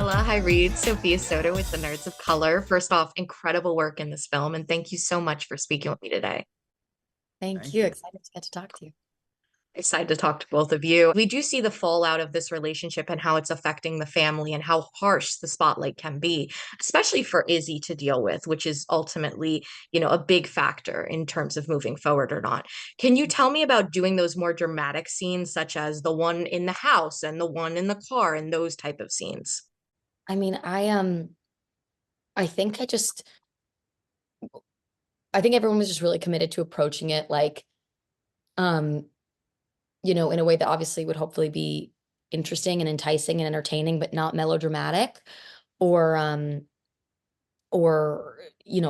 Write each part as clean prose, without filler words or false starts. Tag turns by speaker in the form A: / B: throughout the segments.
A: Stella. Hi, Reid. Sophia Soda with the Nerds of Color. First off, incredible work in this film, and thank you so much for speaking with me today.
B: Thank
C: Thank
B: you.
C: you.
B: Excited to get to talk to you.
A: Excited to talk to both of you. We do see the fallout of this relationship and how it's affecting the family and how harsh the spotlight can be, especially for Izzy to deal with, which is ultimately, a big factor in terms of moving forward or not. Can you tell me about doing those more dramatic scenes, such as the one in the house and the one in the car and those type of scenes?
B: I mean, I think I think everyone was just really committed to approaching it like, um, in a way that obviously would hopefully be interesting and enticing and entertaining, but not melodramatic or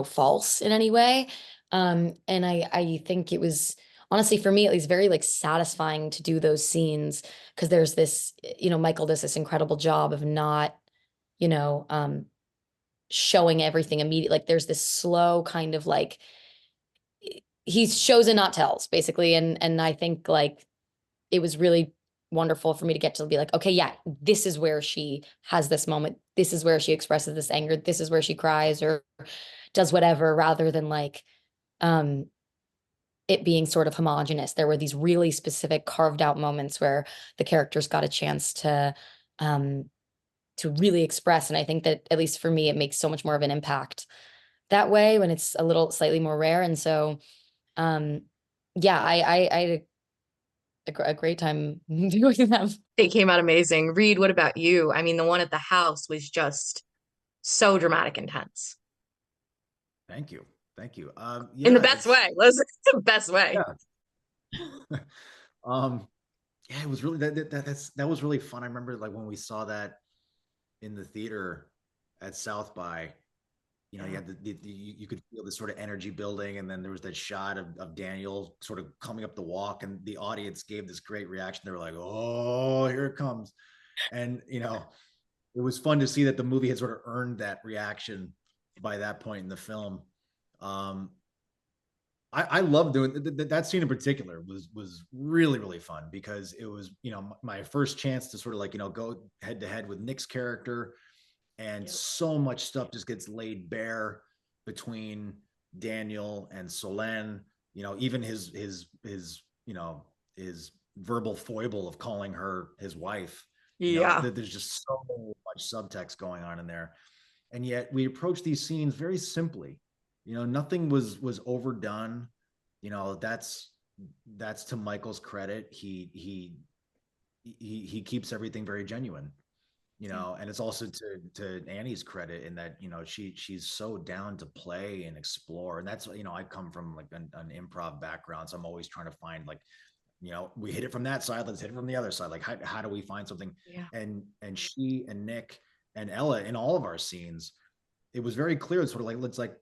B: false in any way. And I think it was honestly for me at least very like satisfying to do those scenes because there's this, Michael does this incredible job of not, you know, showing everything immediately. Like there's this slow kind of like he shows and not tells basically. And I think like it was really wonderful for me to get to be like, okay, yeah, this is where she has this moment. This is where she expresses this anger. This is where she cries or does whatever rather than like um it being sort of homogenous. There were these really specific carved out moments where the characters got a chance um to really express. And I think that at least for me, it makes so much more of an impact that way when it's a little slightly more rare. And so um yeah, I had a great time doing them.
A: They came out amazing. Reid, what about you? I mean, the one at the house was just so dramatic intense
C: Thank you. Thank you.
A: in the
C: Yeah,
A: best way. Listen, the best way.
C: yeah. um, yeah, it was really that was really fun. I remember like when we saw that in the theater at South by, you had you could feel the sort of energy building, and then there was that shot of Daniel sort of coming up the walk, and the audience gave this great reaction. They were like, "Oh, here it comes," and it was fun to see that the movie had sort of earned that reaction by that point in the film. Um, I love doing that scene in particular was really really fun because it was my first chance to sort of like go head to head with Nick's character, and
A: Yep.
C: so much stuff just gets laid bare between Daniel and Solène. Even his verbal foible of calling her his wife.
A: Yeah.
C: There's just so much subtext going on in there, and yet we approach these scenes very simply. Nothing was overdone. That's to Michael's credit. He keeps everything very genuine. And it's also to Annie's credit in that she's so down to play and explore. And that's I come from like an improv background, so I'm always trying to find like we hit it from that side, let's hit it from the other side. Like how do we find something?
A: Yeah.
C: And she and Nick and Ella in all of our scenes, it was very clear. It's sort of like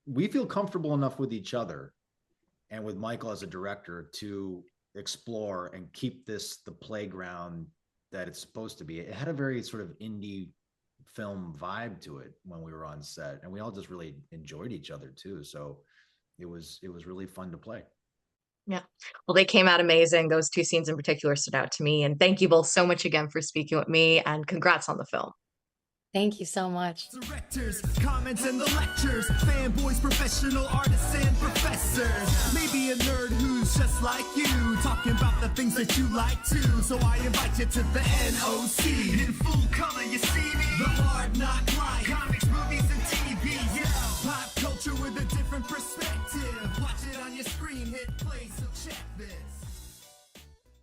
C: we feel comfortable enough with each other and with Michael as a director to explore and keep this the playground that it's supposed to be. It had a very sort of indie film vibe to it when we were on set, and we all just really enjoyed each other too. So it was really fun to play.
A: Yeah. Well, they came out amazing. Those two scenes in particular stood out to me. And thank you both so much again for speaking with me, and congrats on the film.
B: Thank you so much.
D: Directors, comments and the lectures, fanboys, professional artists and professors. Maybe a nerd who's just like you, talking about the things that you like too. So I invite you to the NOC. In full color, you see me. The hard knock life, comics, movies, and TV. Yeah, pop culture with a different perspective. Watch it on your screen, hit play, so check this.